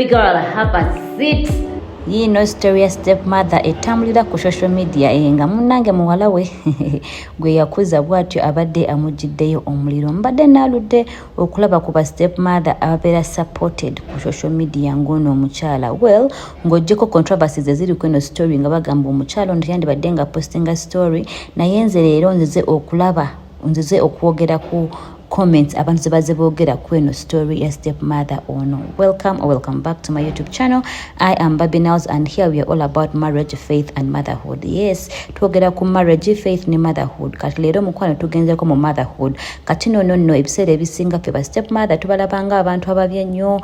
baby girl, have a seat. Yino story ya stepmother etambulira ku social media nga munnange muwala we gwe yakuza bwatyo abadde amujjiddeyo omuliro. Mbadde naaludde okulaba ku ba stepmother ababeera supported ku social media ng'ono omukyala. Well, ng'oggyeko controversies eziri ku eno story nga bagamba omukyala ono teyandibadde nga postinga story, naye nze leero nzize okwogera ku comments abantu zebaze boogera ku eno story ya stepmother ono. Welcome back to my YouTube channel. I am Baby Nels and here we are all about marriage, faith and motherhood. Yes, twogera ku marriage, faith ne motherhood. Kati leero mukwano tugenzeko mu motherhood. Kati nno ebiseera ebisinga ffe ba stepmother tubalabanga abantu ababi ennyo,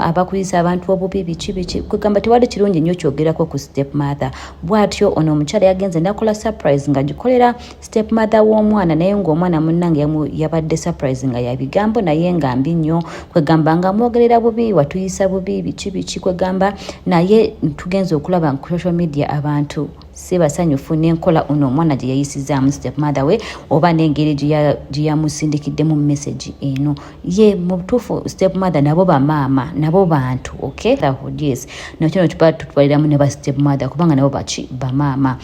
abakuyisa abantu obubi biki kugamba tewali kirungi nnyo kyogerako ku stepmother. Bwatyo ono omukyala yagenze nakola surprise nga gikolera stepmother w'omwana, naye ng'omwana munnange yabadde surprise nga ya bigambo naye nga mbi nnyo, kwegamba nga mwogerera bubi, watuyisa bubi biki kwegamba, naye tugenze okulaba ku social media abantu si basanyufu n'enkola ono omwana gye yayisizaamu stepmother we oba n'engeri gye yamusindikiddemu message eno. Ye mu butuufu stepmother nabo bamaama, nabo bantu, okay? Yes, nakyo tuba tutwaliramu ne ba stepmother kubanga nabo bamaama.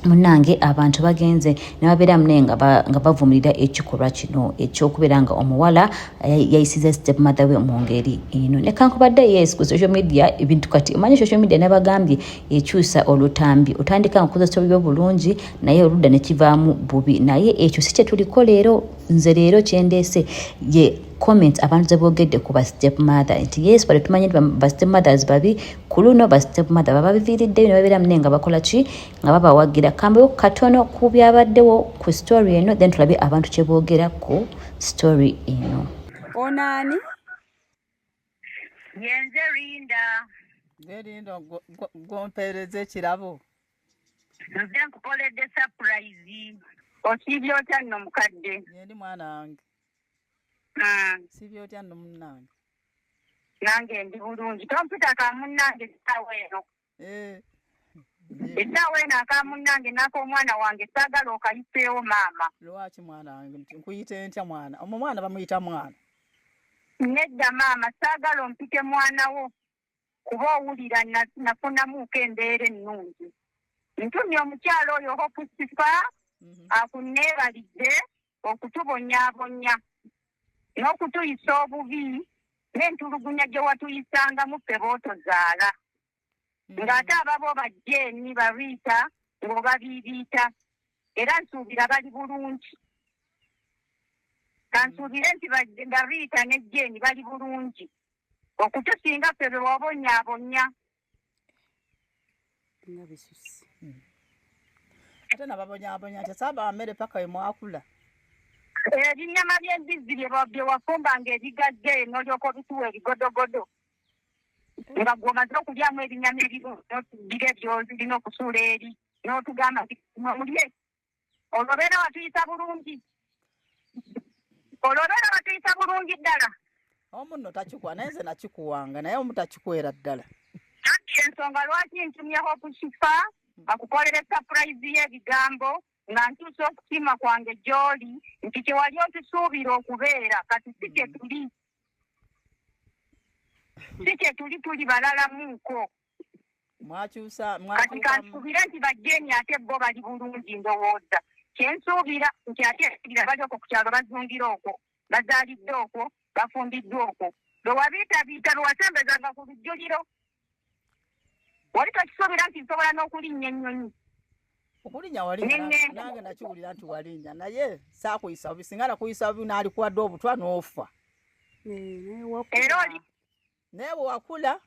Munange abantu bagenze nababeeramu naye nga bavumirira ekikolwa kino ekyokubeera nga omuwala yayisiza stepmother we mu ngeri eno. Nekankubadde yes ku social media ebintu kati omanyi social media nabagambye ekyusa olutambi, otandika nkukozesa obulungi naye oludda ne kivaamu bubi, naye ekyo si kye tuliko leero. Nze leero kyendeese ye comment abantu zeboogedde ku ba stepmother nti yes bali tumanyi nti ba stepmothers babi, ku luno ba stepmother babaviiriddeyo ne babeeramu naye nga bakola ki, nga babawagira. Kambeyo katono ku byabaddewo ku story eno then tulabe abantu kye boogera ku story eno. Onani? Yenze Linda gompereze ekirabo. nze nkukoledde surprise. Osiibye otya nno mukadde? Yendi mwana wange. Siibye otya nno munnange? Nange ndi bulungi. Tompita ka munnange essaawa eno. Essaawa eno aka munnange n'ak'omwana wange saagala okayiseewo maama. Lwaki mwana wange? Nkuyite ntya mwana? Omwana bamuyita mwana. Nedda maama, saagala ompite mwana wo kuba owulira nafunamuuko embeera ennungi. Ntumye omukyala oyo Hopusifa akunneebalidde okutubonyaabonya n'okutuyisa obubi n'entulugunya gye watuyisangamu ffe b'otozaala. Ng'ate ababo bajjeeni babiita ng'obabiibiita era nsuubira bali bulungi. Kansuubire nti babiita ne jjeeni bali bulungi okutusinga ffe be wabonyaabonya. Ate nababonyaabonya nti saaba amere paka we mwakula. Ebinyama by'embizzi bye wafumbanga ebigagge n'olyoka obituwa ebigodogodo. Nga gw'omaze okulyamu ebinyama ebibire ebyozi birina okusuula eri n'otugamba nti mulye. Olwobeera watuyisa bulungi. Ddala. Omunno takikuwa naye nze nakikuwanga naye omu takikwera ddala. Ensonga lwaki ntumyeho okukifa akukolera surprise y'ebigambo nga ntuuse okutima kwange gy'oli nti kye wali otusuubira okubeera kati si kye tuli balalamuuko. Kati kansuubire nti bajjeeni ate bo bali bulungi ndowooza. Kyensuubira nti ate bali okwo ku kyalo bazungira okwo, bazaalidde okwo, bafumbiddwa okwo. Lwe wabiitabiita lwe watembezanga ku lujjuliro. Wali tokisuubira nti nsobola n'okulinnya ennyonyi. Okulinnya walinnya nange nakiwulira nti walinnya naye saakuyisa bubi, singa nakuyisa bubi n'alikuwadde obutwa n'ofa. Era oli naye bwe wakula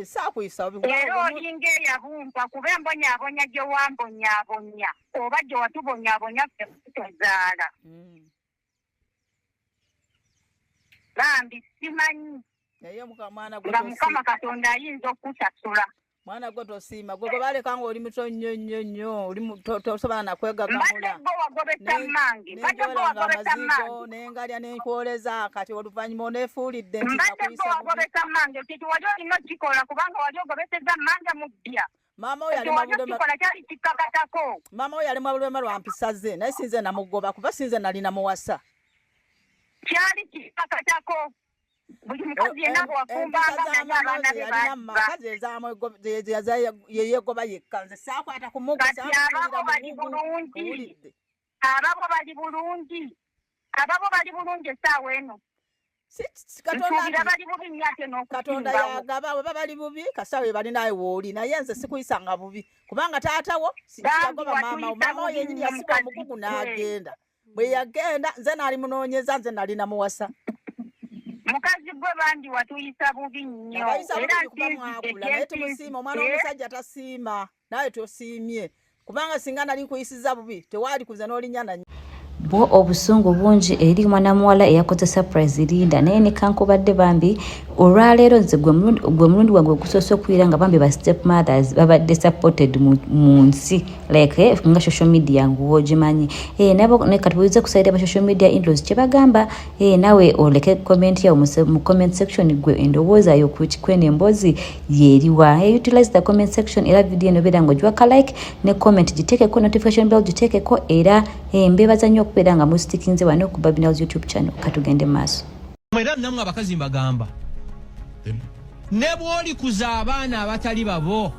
saakuyisa bubi. Era olinga eyabumpa kuba embonyaabonya gye wambonyaabonya oba gye watubonyaabonya ffe tutozaala. Bambi simanyi nga Mukama Katonda ayinza okukusasula. Mwana gwe tosiima gwe baleka nga oli muto nnyo tosobola nakwegagamula. Amazigo nengalya nenkwoleza kati oluvannyuma oneefuulidde nti wagobesa mmange kiti wali olina okikola kubanga wali ogobeseza mmange mu bbya. Maama oyo yali mabulema lwa mpisa ze naye sinze namugoba kuba sinze nali namuwasa. Kyali kikakatako. buli mukazi yenna bwafumbanga naye abaana be bazza yeyegoba yekka nze saakwata ku muggo kati ababo bali bulungi ababo bali bulungi essaawa eno katonda yagaba bwe babali bubi kasaawe bali naye wooli naye nze sikuyisanga bubi kubanga taatawo yagoba maama oyo yenyini yasiba omugugu n'agenda bwe yagenda nze naali munoonyeza nze nali namuwasa mukazi gwe bandi watuyisa bubi nnyo era mwakula naye tumusiima omwana w'omusajja tasiima naye tosiimye kubanga singa nali nkuyisiza bubi tewaali kuze n'olinya nanyo bwo obusungu bungi eri mwana muwala eyakoze surprise Linda naye ne kankubadde bambi olwaleero nze gwe mulundi wange ogusoose okuwira nga bambi ba step mothers babadde supported mu nsi like nga social media nguwogimanyi nabo ne katubulize kusaida ba social media influence kye bagamba nawe oleke comment ya mu comment section gwe endowooza yo kwene embozi yeriwa utilize the comment section era video eno beera ng'ogiwaka like ne comment giteekeko notification bell giteekeko era mbeebaza nnyo okubeera nga musitikinze wano ku Babina's YouTube channel katugende maaso mwera namwe abakazi mbagamba ne bw'oli kuza abaana abatali babo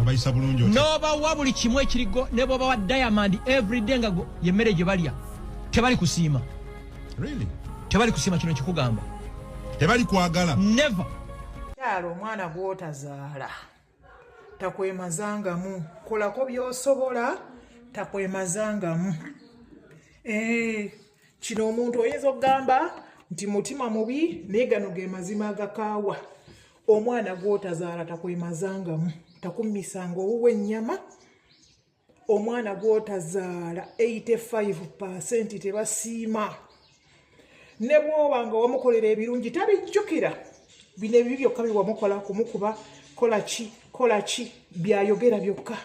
abayisa bulungi n'obawa buli kimu ekirigo ne bw'obawa diamond everyday nga yemmere gye balya tebali kusiima tebali kusiima kino kikugamba tebali kwagala never kyalo omwana gw'otazaala takwemazangamu kolako by'osobola takwemazangamu kino omuntu oyinza okugamba nti mutima mubi naye gano ge mazima agakaawa omwana gw'otazaala takwemazangamu takummisanga owuwa ennyama omwana gw'otazaala 85% tebasiima ne bw'oba nga wamukolera ebirungi tabijjukira bino ebibi byokka byewamukola kumukuba kola ki byayogera byokka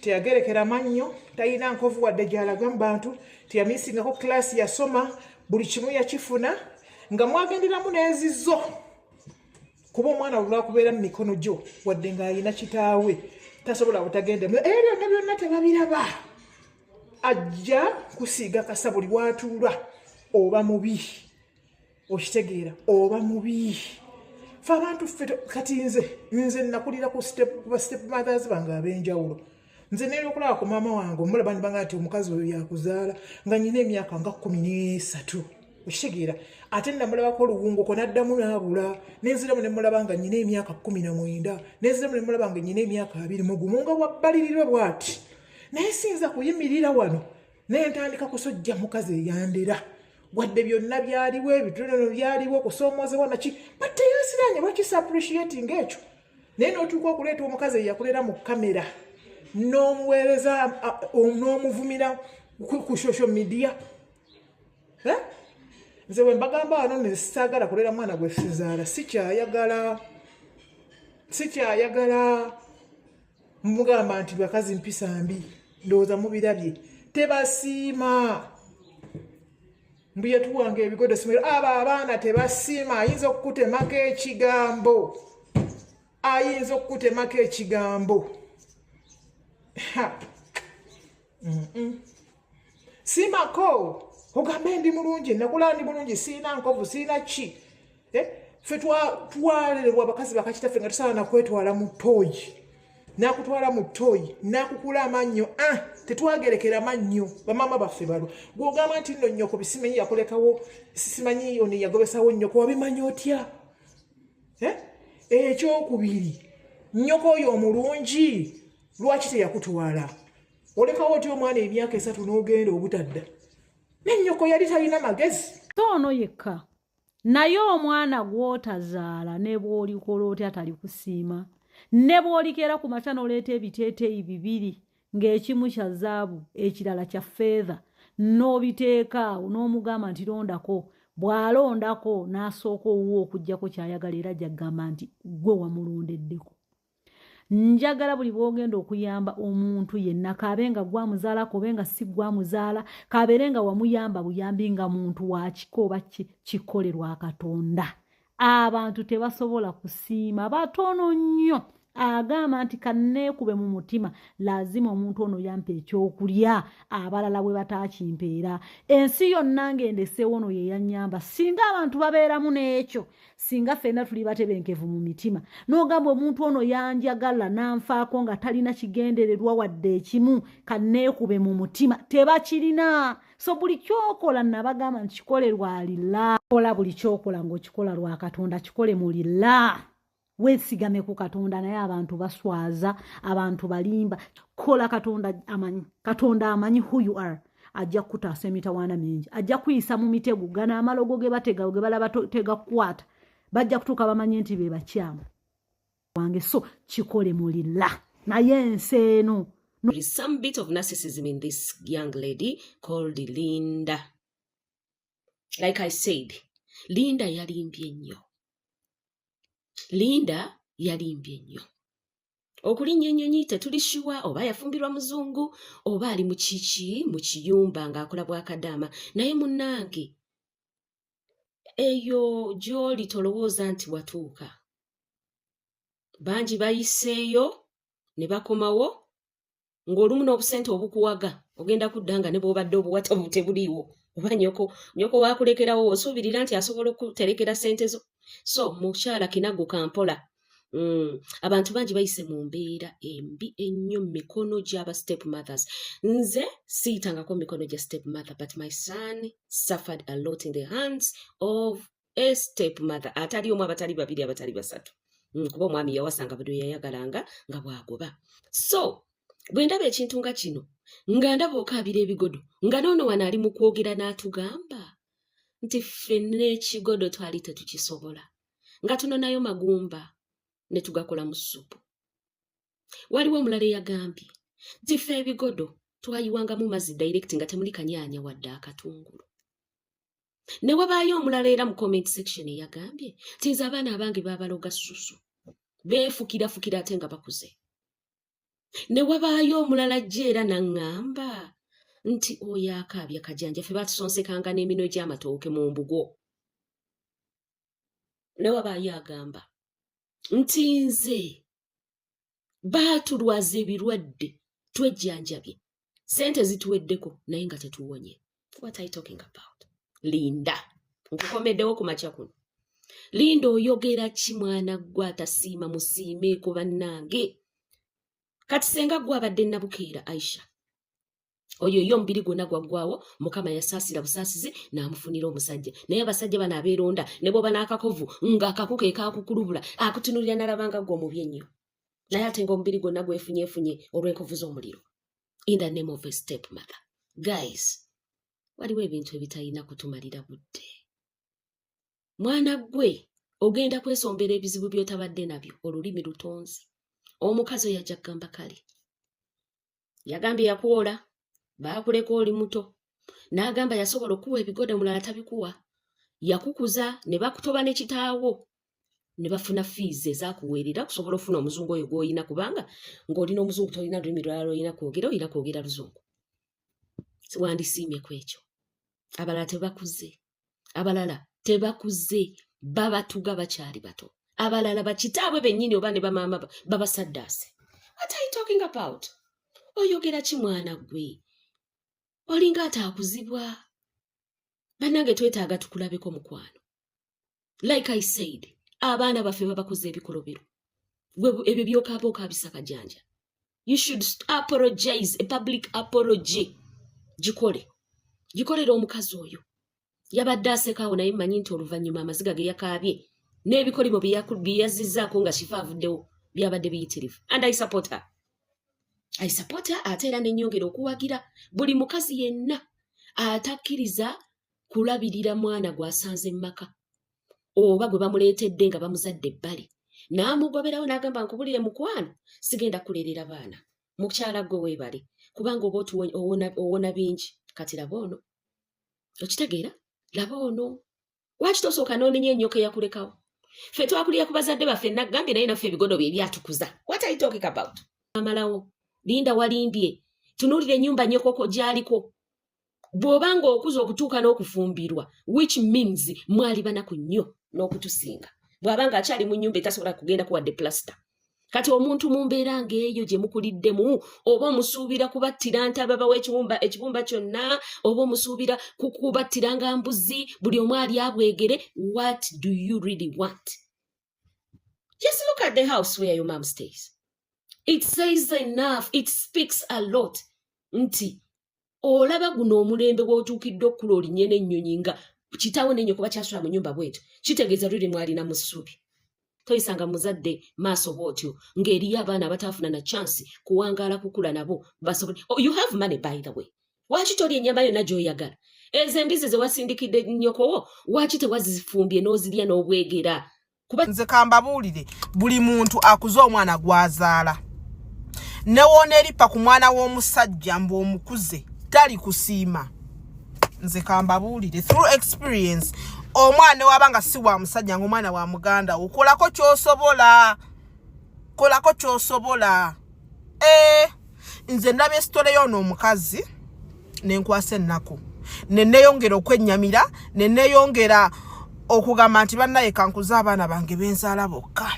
teyagerekera mannyo talina nkovu wadde gy'alaga mu bantu teyamisingako kilaasi yasoma buli kimu yakifuna nga mwagenderamu n'ezizo kuba omwana olwakubeera mu mikono gyo wadde ng'alina kitaawe tasobola butagendemu byonna byonna tebabiraba ajja kusiiga kasa buli watuula oba mubi okitegeera oba mubi fe abantu ffe kati nze nakulira ku step mothers bange ab'enjawulo nze neera okulaba ku maama wange omulaba nibanga nti omukazi oyo yakuzaala nga nyina emyaka nga 13 okitegeera ate namulabako oluwungoko n'addamu n'abula nenziramu ne mulaba nga nyina emyaka 19 nenziramu ne mulaba nga nyina emyaka 20 mugumu nga wabbalirirwe bw'ati naye siyinza kuyimirira wano naye ntandika kusojja mukazi eyandera wadde byonna byaliwo ebitonono byaliwo okusoomozebwa naki but teyasiranye lwakisappreciating ekyo naye n'otuuka okuleeta omukazi eyakulera mu kamera n'omuweereza n'omuvumira ku social media nze bwe mbagamba wano nesisaagala kulera mwana gwe sizaala sikyayagala mugamba nti bakazi mpisa mbi ndowooza mubirabye tebasiima mbuye tuwanga ebigodo simero abo abaana tebasiima ayinza okukutemako ekigambo simako ogambe ndi mulungi nakula ndi mulungi siina nkovu siina ki ffe twalelebwa abakazi bakakitaffe nga tusaana kwetwala mu ttooyi nakutwala mu ttooyi nakukula amannyo tetwagerekera mannyo bamama baffe balo gwogamba nti nno nnyoko bisimanyi yakolekawo simanyi ono yagobesawo nnyoko wabimanyi otya ekyokubiri nnyoko oyo omulungi lwaki teyakutwala olekawo otya omwana emyaka 3 n'ogenda obutadda n'ennyoko yali talina magezi ono yekka naye omwana gw'otazaala ne bw'olikola otya tali kusiima ne bw'olikera ku makya n'oleeta ebiteeteeyi 2 ng'ekimu kya zaabu ekirala kya feather n'obiteeka awo n'omugamba nti londako bw'alondako n'asooka owuwo okugjako ky'ayagala era gyagamba nti gwe wamulondeddeko njagala buli bwogenda okuyamba omuntu yenna kabenga gwamuzaala kobenga si gwamuzaala kaberenga wamuyamba buyambi nga muntu wakiko oba kikolerwa Katonda abantu tebasobola kusiima batono nnyo agamba nti kanneekube mu mutima lazima omuntu ono yampa ekyokulya abalala bwe batakimpeera ensi yonna ngendeseewo ono ye yannyamba singa abantu babeeramu n'ekyo singa ffenna tuli batebenkevu mu mitima n'ogamba omuntu ono yanjagala n'anfaako nga talina kigendererwa wadde ekimu kanneekube mu mutima tebakirina so buli kyokola nabagamba nti kikole lwalila kola buli kyokola ng'okikola lwa katonda kikole mulila weesigame ku katonda naye abantu baswaza abantu balimba kola katonda amanyi who you are ajja kutaasa emitawaana mingi ajja kuyisa mu mitego gana amalogo ge batega ge balaba tegakukwata bajja kutuuka bamanye nti be bakyamu wange so kikole mulila naye ensi eno. There is some bit of narcissism in this young lady called Linda. Like I said, Linda yalimbye nnyo. Linda yalimbye nnyo. Okulinnya ennyonyi tetuli sure oba yafumbirwa muzungu oba ali mu kiyumba ng'akola bwakadaama naye munnange eyo gy'oli tolowooza nti watuuka. Bangi bayiseeyo ne bakomawo ng'olumu n'obusente obukuwaga ogenda kudda nga ne bw'obadde obuwata tebuliiwo oba nyoko waakulekerawo osuubirira nti asobola okuterekera ssente zo. So mukyala Kinago Kampola abantu bangi bayise mu mbeera embi ennyo mu mikono gy'aba step mothers. Nze siyitangako mu mikono gya step mother but my son suffered a lot in the hands of a step mother atali omu abatali babiri abatali basatu kuba omwami yawasanga bwe yayagalanga nga bwagoba. So bwe ndaba ekintu nga kino nga ndaba okaabira ebigodo nga noono wano ali mu kwogera n'atugamba nti ffenna ekigodo twali tetukisobola nga tunonayo magumba ne tugakola mu ssupu. Waliwo omulala eyagambye nti ffe ebigodo twayiwangamu mazzi direct nga temuli kanyaanya wadde akatungulu. Ne wabaayo omulala era mu comment section eyagambye nti nze abaana abange baabaloga ssusu beefukirafukira ate nga bakuze. Ne wabaayo omulala ajja era n'aŋŋamba nti oyo akaabya kajanja ffe batusonsekanga n'emino gy'amatooke mu mbugo. Ne wabaayo agamba nti nze baatulwaza ebirwadde twejjanjabye sente zituweddeko naye nga tetuwonye. What are you talking about? Linda nkukomeddewo ku makya kuno. Linda oyogera ki mwana gwe atasiima musiimeeko bannange? Kati senga gwe abadde nabukeera Aisha oyo yo omubiri gwonna gwaggwawo Mukama yasaasira busaasizi n'amufunira omusajja naye abasajja bano abeeronda ne bw'oba n'akakovu ng'akakuko ekaakukulubula akutunulira n'alabanga gwe omubi ennyo naye ate ng'omubiri gwonna gwefunyeefunye olw'enkovu z'omuliro. In the name of a step mother. Guys, waliwo ebintu ebitalina kutumalira budde. Mwana gwe ogenda kwesombera ebizibu by'otabadde nabyo olulimi lutonzi. Omukazi oyo yajja kugamba kale yagambye yakuwola baakuleka oli muto n'agamba yasobola okuwa ebigodo mulala tabikuwa yakukuza ne bakutoba ne kitaawo ne bafuna fees ezaakuweerera kusobola ofuna omuzungu oyo gw'olina kubanga ng'olina omuzungu tolina lulimi lulala lw'olina kwogera olina kwogera luzungu. Wandisiimye ku ekyo. Abalala tebakuze babatuga bakyali bato. Abalala bakitaabwe bennyini oba ne bamaama babasaddaase. What are you talking about? Oyogera ki mwana gwe? Olinga ataakuzibwa. Bannange twetaaga tukulabeko mukwano. Like I said, abaana baffe babakoze ebikolobero. Ebyo by'okaaba okaabisa kajanja. You should apologize, a public apology. Gikolera omukazi oyo. Yabadde asekaawo naye mmanyi nti oluvannyuma amaziga ge yakaabye n'ebikolimo bye yazizzaako nga kifa avuddewo byabadde biyitirivu. And I support her. Ate era n'ennyongera okuwagira buli mukazi yenna atakkiriza kulabirira mwana gw'asanze mu maka oba gwe bamuleetedde nga bamuzadde ebbali n'amugoberawo n'agamba nkubulire mukwano sigenda kulerera baana mukyala gwe weebale kubanga oba owona bingi kati laba ono okitegeera laba ono lwaki tosooka n'onenya ennyoka eyakulekawo ffe twakulira ku bazadde baffe nagambye naye naffe ebigodo bye byatukuza. What are you talking about? Amalawo Linda walimbye tunuulira ennyumba nnyokoko gy'aliko bw'obanga okuza okutuuka n'okufumbirwa which means mwali banaku nnyo n'okutusinga bw'abanga akyali mu nnyumba etasobola kugenda kuwadde plaster kati omuntu mumbeera ng'eyo gye mukuliddemu oba omusuubira kubattira ntaba bawa ekibumba kyonna oba omusuubira kukubattiranga mbuzi buli omu ali abwegere. What do you really want? Just look at the house where your mom stays. It says enough. It speaks a lot. Nti olaba guno omulembe gw'otuukidde okula olinnye n'ennyonyi nga kitaawo n'ennyo kuba kyasula mu nnyumba bw'etyo kitegeeza luli mwalina mu ssubi. Toyisanga muzadde maaso bw'otyo ng'eriyo abaana abataafuna na chance kuwangaala kukula nabo basobole. Oh, you have money by the way. Lwaki tolya ennyama yonna gy'oyagala? Ezo embizi ze wasindikidde nnyoko lwaki tewazifumbye n'ozirya n'obwegera? Nze kambabuulire buli muntu akuza omwana gwazaala. Newooneripa ku mwana w'omusajja mbu omukuze tali kusiima. Nze kambabuulire through experience omwana wabanga si wa musajja ng'omwana wa muganda okolako ky'osobola. Kolako ky'osobola. Nze ndabye story y'ono omukazi nenkwasa ennaku. Nenneeyongera okwennyamira, nenneeyongera okugamba nti bannaye kankuza abaana bange benzaala bokka.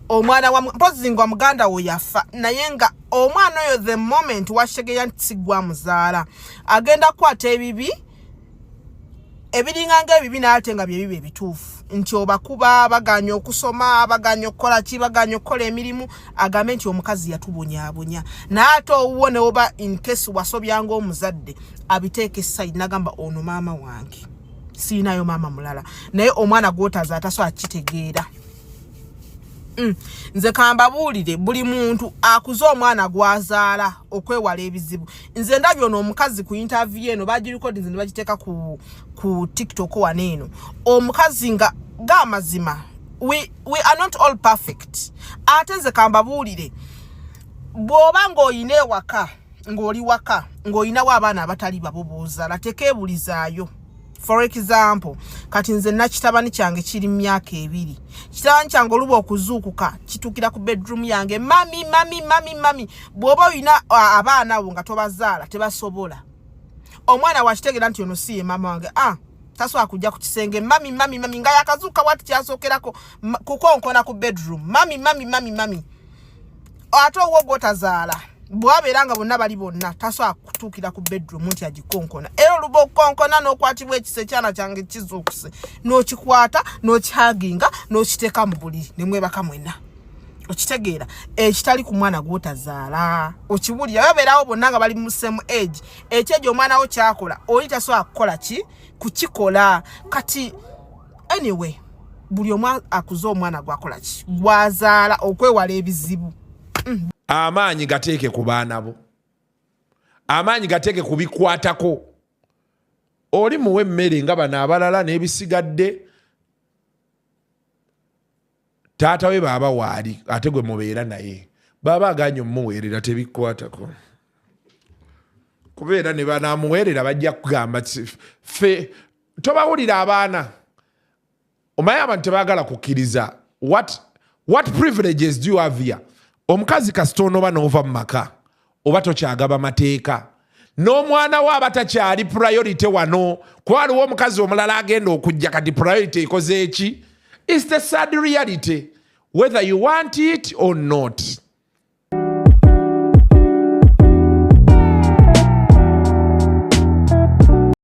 Omwana wa mpozi ngwa muganda wo yafa naye nga omwana oyo the moment washegeya nti sigwa muzaala agenda kwata ebibi ebiringa ng'ebibi n'ate nga bye bibi ebituufu nti obakuba baganya okusoma baganya okukola ki baganya okukola emirimu agambe nti omukazi yatubonyaabonya n'ate owuwo ne oba in case wasobyanga omuzadde abiteeka eside n'agamba ono maama wange siinayo maama mulala naye omwana gw'otazaala tasobola kitegeera. Nze kambabuulire buli muntu akuza omwana gwazaala okwewala ebizibu. Nze ndabye ono omukazi ku interview eno bagirikodi nze ne bagiteeka ku TikTok waneeno. Omukazi nga g'amazima we are not all perfect. Ate nze kambabuulire bw'oba ng'oyina ewaka ng'oli waka ng'oyinawo abaana abatali babo b'ozaala tekeebulizaayo. For example, kati nze nakitabani kyange kiri myaka 2. Kitabani kyange oluba okuzuukuka kitukira ku bedroom yange mami bw'oba oyina abaana abo nga tobazaala tebasobola. Omwana wakitegera nti ono si ye mama wange tasobola kujja ku kisenge mami nga yakazuuka wati kyasookerako kukonkona ku bedroom mami ate owo gw'otazaala bw'abeera nga bonna bali bonna tasobola kutuukira ku bedroom nti agikonkona. Era oluba okukonkona n'okwatibwa ekise ekyana kyange kizuukuse n'okikwata n'okihaginga n'okiteeka mu buliri ne mwebaka mwenna. Okitegeera ekitali ku mwana gw'otazaala okibulira babeerawo bonna nga bali mu same age ekyejo omwana wo kyakola oli tasobola kukola ki kukikola. Kati anyway buli omu akuza omwana gwakola ki gwazaala okwewala ebizibu. Amaanyi gateeke ku baana bo. Amaanyi gateeke ku bikwatako. Oli muwe emmere nga bano abalala n'ebisigadde taata we baaba waali ate gwe mubeera naye baaba aganye omuweerera tebikwatako. Kubeera ne banaamuweerera bajja kugamba ffe tobawulira abaana. Omanyi abantu tebaagala kukkiriza. What privileges do you have here? Omukazi kasita onoba n'ova mu maka oba tokyagaba mateeka n'omwana we aba takyali priority wano kwaliwo omukazi omulala agenda okujja kati priority ekoze eki. It's the sad reality whether you want it or not.